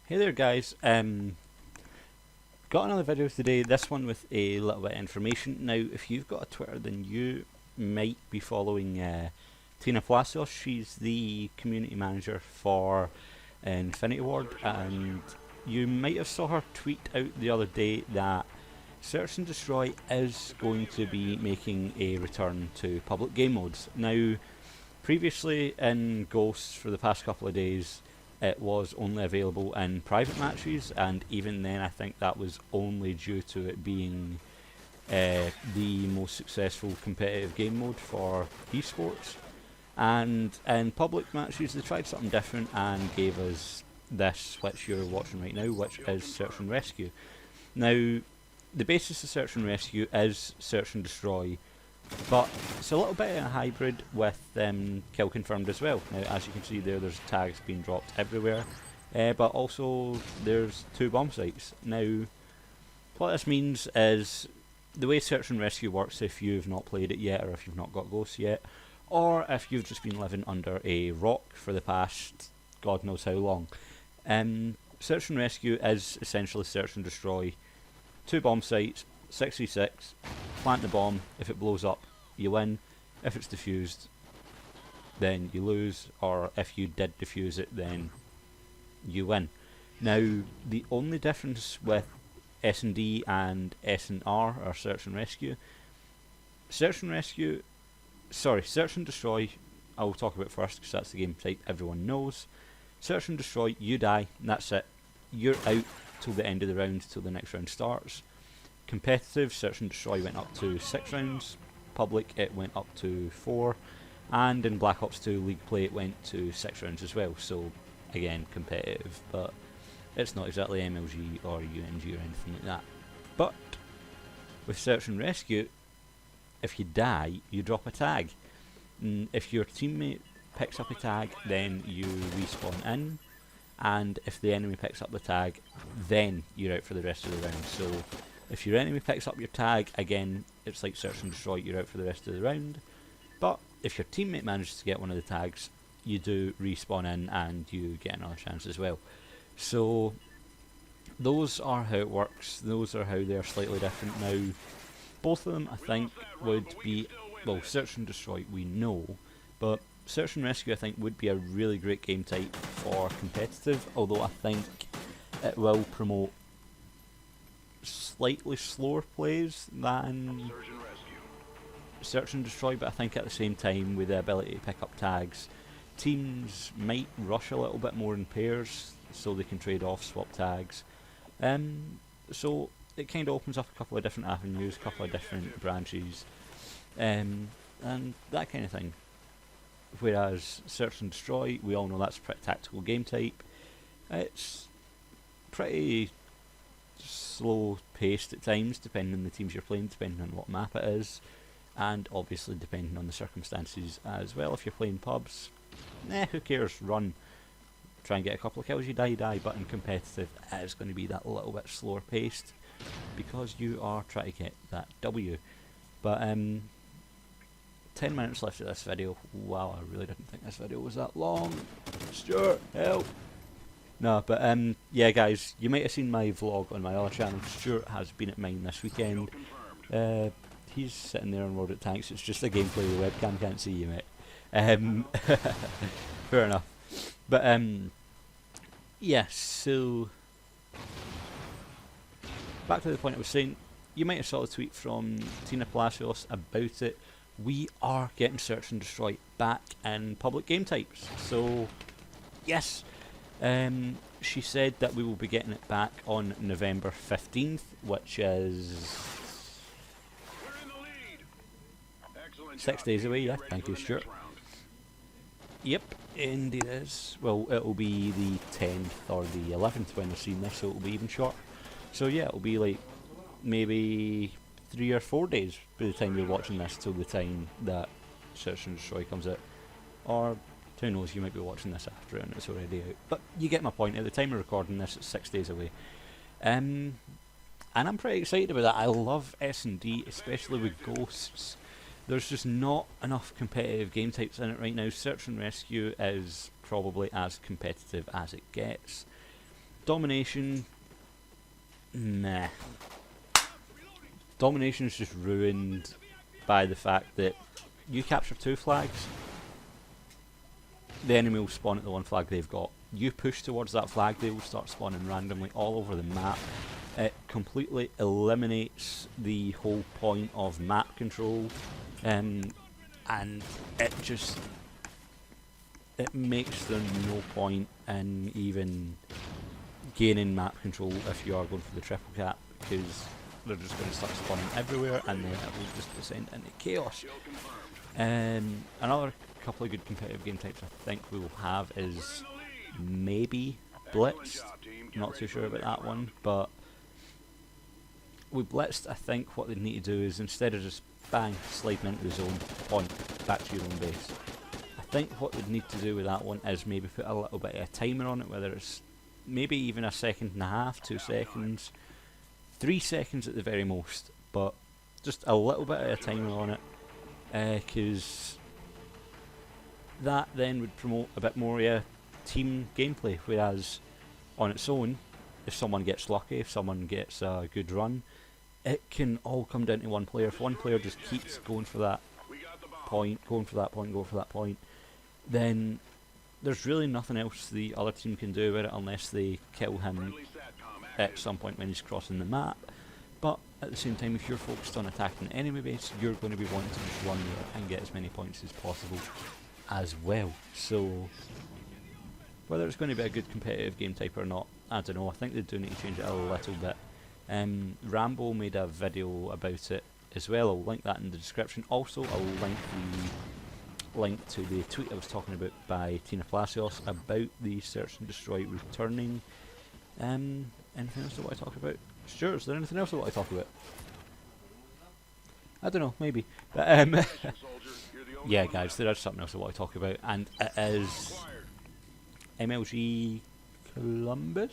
Hey there guys, got another video today, this one with a little bit of information. Now if you've got a Twitter then you might be following Tina Palacios. She's the community manager for Infinity Ward, and you might have saw her tweet out the other day that Search and Destroy is going to be making a return to public game modes. Now previously in Ghosts for the past couple of days it was only available in private matches, and even then I think that was only due to it being the most successful competitive game mode for esports. And in public matches they tried something different and gave us this which you're watching right now, which is Search and Rescue. Now the basis of Search and Rescue is Search and Destroy, but it's a little bit of a hybrid with kill confirmed as well. Now as you can see there's tags being dropped everywhere, but also there's 2 bomb sites. Now what this means is the way Search and Rescue works, if you've not played it yet, or if you've not got Ghosts yet, or if you've just been living under a rock for the past God knows how long, Search and Rescue is essentially Search and Destroy. 2 bomb sites, 6v6, plant the bomb. If it blows up you win, if it's defused then you lose, or if you did defuse it then you win. Now the only difference with S&D and S&R, or Search and Rescue, Search and Destroy I'll talk about first because that's the game type everyone knows. Search and Destroy, you die and that's it, you're out till the end of the round, till the next round starts. Competitive, Search and Destroy went up to 6 rounds, public it went up to 4, and in Black Ops 2 League Play it went to 6 rounds as well, so again competitive, but it's not exactly MLG or UNG or anything like that. But with Search and Rescue, if you die you drop a tag. If your teammate picks up a tag then you respawn in, and if the enemy picks up the tag then you're out for the rest of the round. So if your enemy picks up your tag, again it's like Search and Destroy, you're out for the rest of the round. But if your teammate manages to get one of the tags, you do respawn in and you get another chance as well. So those are how it works, those are how they're slightly different. Now both of them I think would be, well, Search and Destroy we know, but Search and Rescue I think would be a really great game type for competitive, although I think it will promote slightly slower plays than Search and Destroy, but I think at the same time with the ability to pick up tags, teams might rush a little bit more in pairs so they can trade off, swap tags. So it kind of opens up a couple of different avenues, a couple of different branches, and that kind of thing. Whereas Search and Destroy, we all know that's a pretty tactical game type. It's pretty slow paced at times, depending on the teams you're playing, depending on what map it is, and obviously depending on the circumstances as well. If you're playing pubs, who cares, run, try and get a couple of kills, you die, but in competitive it is going to be that little bit slower paced because you are trying to get that W. But 10 minutes left of this video. Wow, I really didn't think this video was that long. Stuart, help! No, but yeah guys, you might have seen my vlog on my other channel. Stuart has been at mine this weekend. He's sitting there on Road at Tanks, it's just a gameplay, the webcam can't see you, mate. Fair enough. But yeah, so back to the point I was saying, you might have saw a tweet from Tina Palacios about it. We are getting Search and Destroy back in public game types. So yes, she said that we will be getting it back on November 15th, which is 6 days away. Yeah, thank you, Stuart. Yep, indeed it is. Well, it'll be the 10th or the 11th when we're seeing this, so it'll be even short. So yeah, it'll be like maybe 3 or 4 days by the time you're watching this till the time that Search and Destroy comes out. Or who knows, you might be watching this after it and it's already out. But you get my point, at the time of recording this it's 6 days away. And I'm pretty excited about that. I love S&D, especially with Ghosts. There's just not enough competitive game types in it right now. Search and Rescue is probably as competitive as it gets. Domination, meh. Domination is just ruined by the fact that you capture 2 flags, the enemy will spawn at the 1 flag they've got. You push towards that flag, they will start spawning randomly all over the map. It completely eliminates the whole point of map control, and it makes there no point in even gaining map control if you are going for the triple cap, because they're just going to start spawning everywhere and then it will just descend into chaos. Another couple of good competitive game types I think we will have is maybe Blitz. Not too sure about that one, but with Blitzed, I think what they need to do is, instead of just bang, sliding into the zone, point, back to your own base, I think what they need to do with that one is maybe put a little bit of a timer on it, whether it's maybe even 1.5 seconds, 2 seconds, 3 seconds at the very most, but just a little bit of a timer on it, because that then would promote a bit more team gameplay, whereas on its own, if someone gets lucky, if someone gets a good run, it can all come down to one player. If one player just keeps going for that point, going for that point, going for that point, then there's really nothing else the other team can do with it unless they kill him at some point when he's crossing the map. But at the same time, if you're focused on attacking the enemy base, you're going to be wanting to just run there and get as many points as possible as well. So whether it's going to be a good competitive game type or not, I don't know. I think they do need to change it a little bit. Rambo made a video about it as well. I'll link that in the description. Also, I'll link to the tweet I was talking about by Tina Palacios about the Search and Destroy returning. Anything else I want to talk about? Stuart, is there anything else I want to talk about? I don't know, maybe. But yeah, guys, there is something else I want to talk about, and it is MLG Columbus?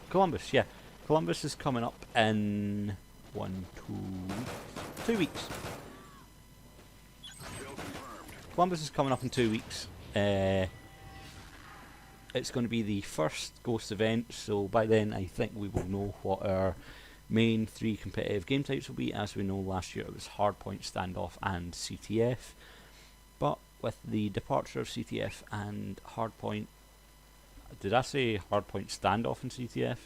Columbus, yeah. Columbus is coming up in 2 weeks. Columbus is coming up in 2 weeks. It's going to be the first Ghost event, so by then I think we will know what our main 3 competitive game types will be. As we know, last year it was Hardpoint, Standoff and CTF. But with the departure of CTF and Hardpoint, did I say Hardpoint, Standoff and CTF?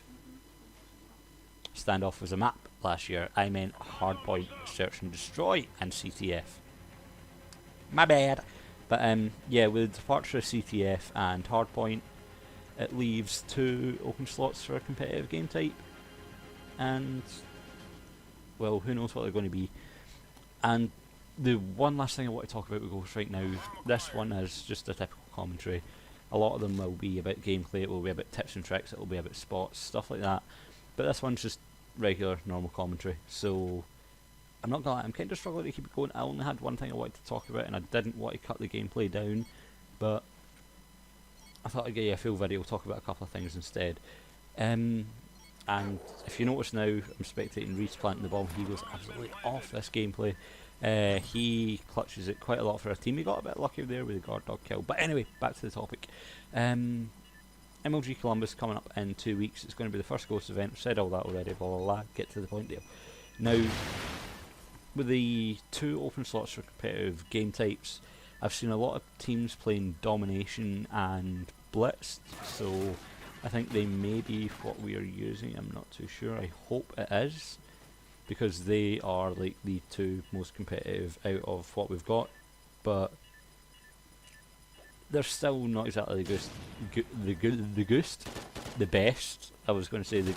Standoff was a map last year. I meant Hardpoint, Search and Destroy and CTF. My bad. But yeah, with the departure of CTF and Hardpoint, it leaves 2 open slots for a competitive game type. And, well, who knows what they're going to be. And the one last thing I want to talk about with Ghost right now, this one is just a typical commentary. A lot of them will be about gameplay, it will be about tips and tricks, it will be about spots, stuff like that. But this one's just regular, normal commentary. So, I'm not gonna lie, I'm kind of struggling to keep it going. I only had one thing I wanted to talk about and I didn't want to cut the gameplay down. But I thought I'd give you a full video, talk about a couple of things instead. And if you notice now, I'm spectating Reese planting the bomb. He goes absolutely off this gameplay. He clutches it quite a lot for our team. He got a bit lucky there with the guard dog kill. But anyway, back to the topic. MLG Columbus coming up in 2 weeks. It's going to be the first Ghost event. I've said all that already, blah blah blah. Get to the point there. Now, with the 2 open slots for competitive game types, I've seen a lot of teams playing Domination and Blitz. So I think they may be what we are using. I'm not too sure. I hope it is, because they are like the 2 most competitive out of what we've got. But they're still not exactly the best. I was going to say they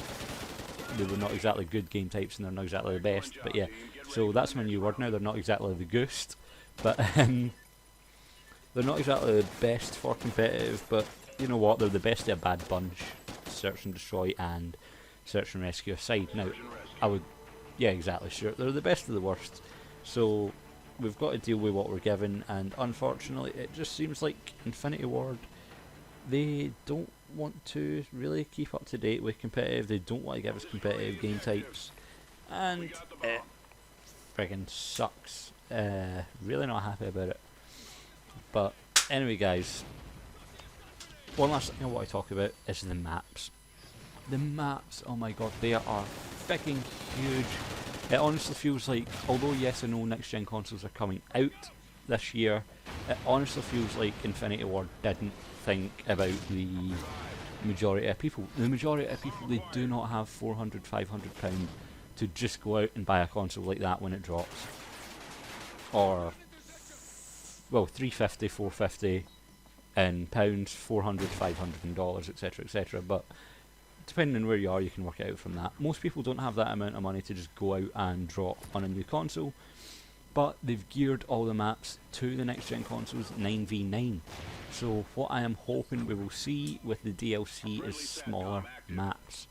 were not exactly good game types, and they're not exactly the best. But yeah, so that's my new word now. They're not exactly the ghost, but they're not exactly the best for competitive. But you know what? They're the best of a bad bunch. Search and Destroy and Search and Rescue aside. Now, yeah, exactly, sure. They're the best of the worst. So we've got to deal with what we're given, and unfortunately it just seems like Infinity Ward, they don't want to really keep up to date with competitive. They don't want to give us competitive game types, and it friggin' sucks. Really not happy about it. But anyway, guys, one last thing I want to talk about is the maps. The maps, oh my god, they are freaking huge. It honestly feels like, although yes I know next gen consoles are coming out this year, it honestly feels like Infinity Ward didn't think about the majority of people. The majority of people, they do not have £400, £500 to just go out and buy a console like that when it drops. Or, well, 350, 450 in pounds, 400, 500 in dollars, etc, etc. But depending on where you are, you can work it out from that. Most people don't have that amount of money to just go out and drop on a new console, but they've geared all the maps to the next gen consoles 9v9. So what I am hoping we will see with the DLC is smaller maps.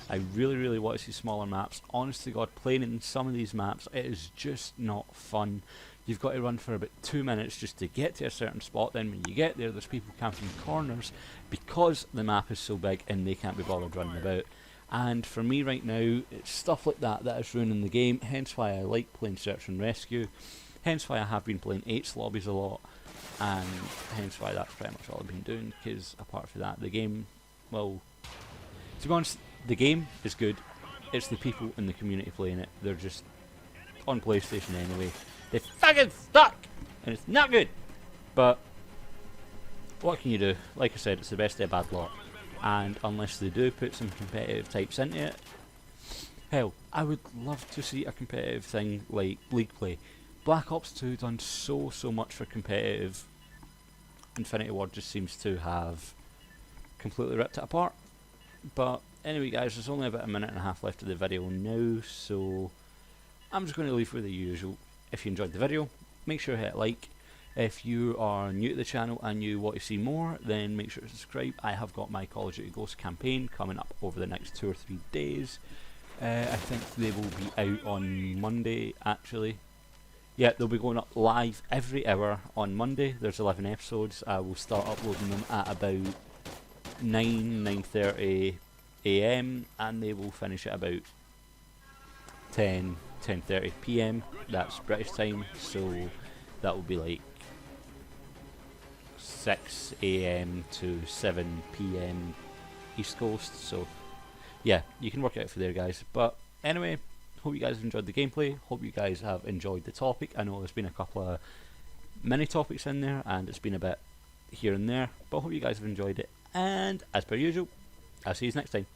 I really want to see smaller maps. Honest to God, playing in some of these maps, it is just not fun. You've got to run for about 2 minutes just to get to a certain spot. Then when you get there, there's people camping corners because the map is so big and they can't be bothered running about. And for me right now, it's stuff like that that is ruining the game, hence why I like playing Search and Rescue, hence why I have been playing 8's lobbies a lot, and hence why that's pretty much all I've been doing, because apart from that, the game, well, to be honest, the game is good, it's the people in the community playing it, they're just on PlayStation anyway, they fucking suck, and it's not good, but what can you do? Like I said, it's the best of bad luck. And unless they do put some competitive types into it, hell, I would love to see a competitive thing like League Play. Black Ops 2 done so much for competitive. Infinity Ward just seems to have completely ripped it apart. But anyway guys, there's only about a minute and a half left of the video now, so I'm just going to leave with the usual. If you enjoyed the video, make sure to hit like. If you are new to the channel and you want to see more, then make sure to subscribe. I have got my Call of Duty Ghosts campaign coming up over the next 2 or 3 days. I think they will be out on Monday, actually. Yeah, they'll be going up live every hour on Monday. There's 11 episodes. I will start uploading them at about 9:30 AM, and they will finish at about 10:30 PM. That's British time, so that will be like 6 AM to 7 PM East Coast, so yeah, you can work it out for there guys. But anyway, hope you guys have enjoyed the gameplay, hope you guys have enjoyed the topic. I know there's been a couple of mini topics in there and it's been a bit here and there, but hope you guys have enjoyed it, and as per usual, I'll see you next time.